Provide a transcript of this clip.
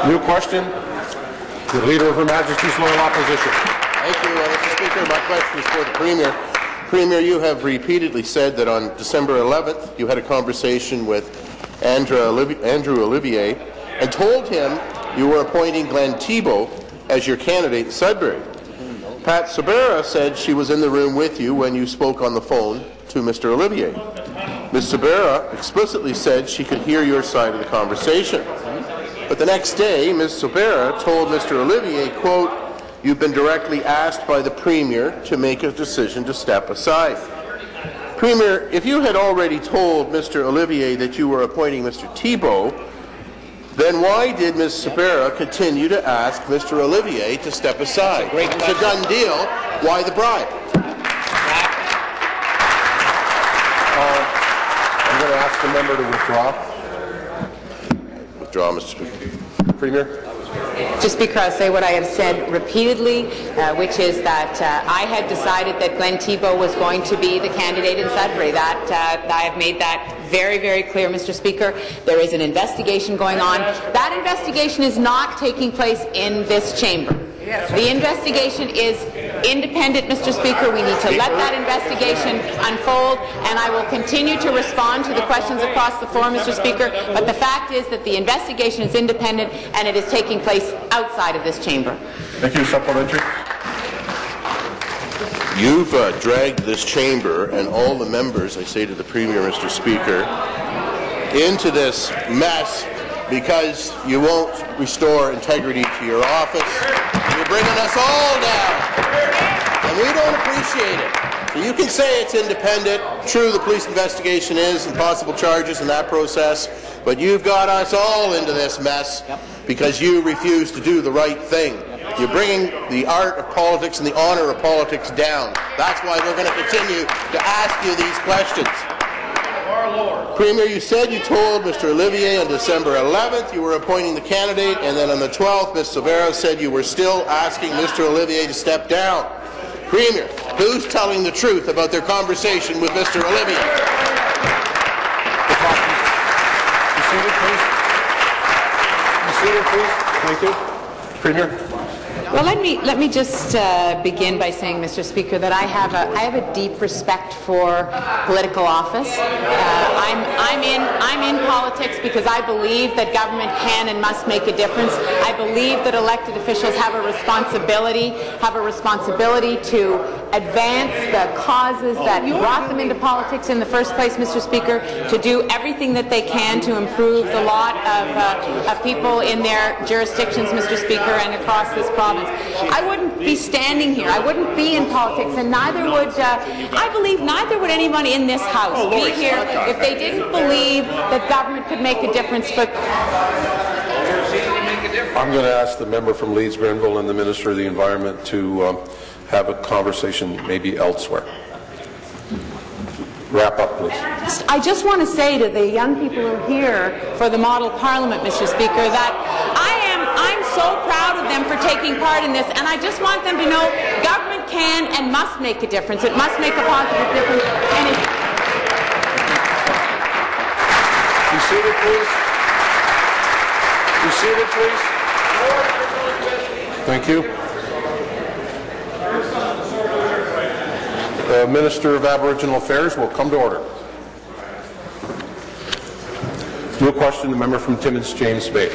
New question. The Leader of Her Majesty's Loyal Opposition. Thank you, Mr. Speaker. My question is for the Premier. Premier, you have repeatedly said that on December 11th you had a conversation with Andrew Olivier and told him you were appointing Glenn Thibeault as your candidate in Sudbury. Pat Sabera said she was in the room with you when you spoke on the phone to Mr. Olivier. Ms. Sabera explicitly said she could hear your side of the conversation. But the next day, Ms. Sabera told Mr. Olivier, quote, "You've been directly asked by the Premier to make a decision to step aside." Premier, if you had already told Mr. Olivier that you were appointing Mr. Thibeault, then why did Ms. Sabera continue to ask Mr. Olivier to step aside? It's a done deal. Why the bribe? I'm going to ask the member to withdraw. Withdraw, Mr. Speaker. Premier? Mr. Speaker, I'll say what I have said repeatedly, which is that I had decided that Glenn Thibeault was going to be the candidate in Sudbury. I have made that very, very clear, Mr. Speaker. There is an investigation going on. That investigation is not taking place in this chamber. The investigation is independent, Mr. Speaker. We need to let that investigation unfold, and I will continue to respond to the questions across the floor, Mr. Speaker. But the fact is that the investigation is independent, and it is taking place outside of this chamber. Thank you. Supplementary. You've dragged this chamber and all the members, I say to the Premier, Mr. Speaker, into this mess because you won't restore integrity to your office. You're bringing us all down, and we don't appreciate it. So you can say it's independent. True, the police investigation is, and possible charges in that process, but you've got us all into this mess because you refuse to do the right thing. You're bringing the art of politics and the honor of politics down. That's why we're going to continue to ask you these questions. Premier, you said you told Mr. Olivier on December 11th you were appointing the candidate, and then on the 12th, Ms. Sabera said you were still asking Mr. Olivier to step down. Premier, who's telling the truth about their conversation with Mr. Olivier? Be seated, please. Be seated, please. Thank you. Premier. Well, let me just begin by saying, Mr. Speaker, that I have a deep respect for political office. I'm in politics because I believe that government can and must make a difference. I believe that elected officials have a responsibility to advance the causes that brought them into politics in the first place, Mr. Speaker, to do everything that they can to improve the lot of people in their jurisdictions, Mr. Speaker, and across this province. I wouldn't be standing here. I wouldn't be in politics, and neither would, I believe, neither would anyone in this House be here if they didn't believe that government could make a difference for. I'm going to ask the member from Leeds Grenville and the Minister of the Environment to have a conversation maybe elsewhere. Wrap up, please. I just want to say to the young people who are here for the model parliament, Mr. Speaker, that I'm so proud of them for taking part in this, and I just want them to know government can and must make a difference. It must make a positive difference. And Be seated, please. Be seated, please. Thank you. The Minister of Aboriginal Affairs will come to order. New question, the member from Timmins James Bay.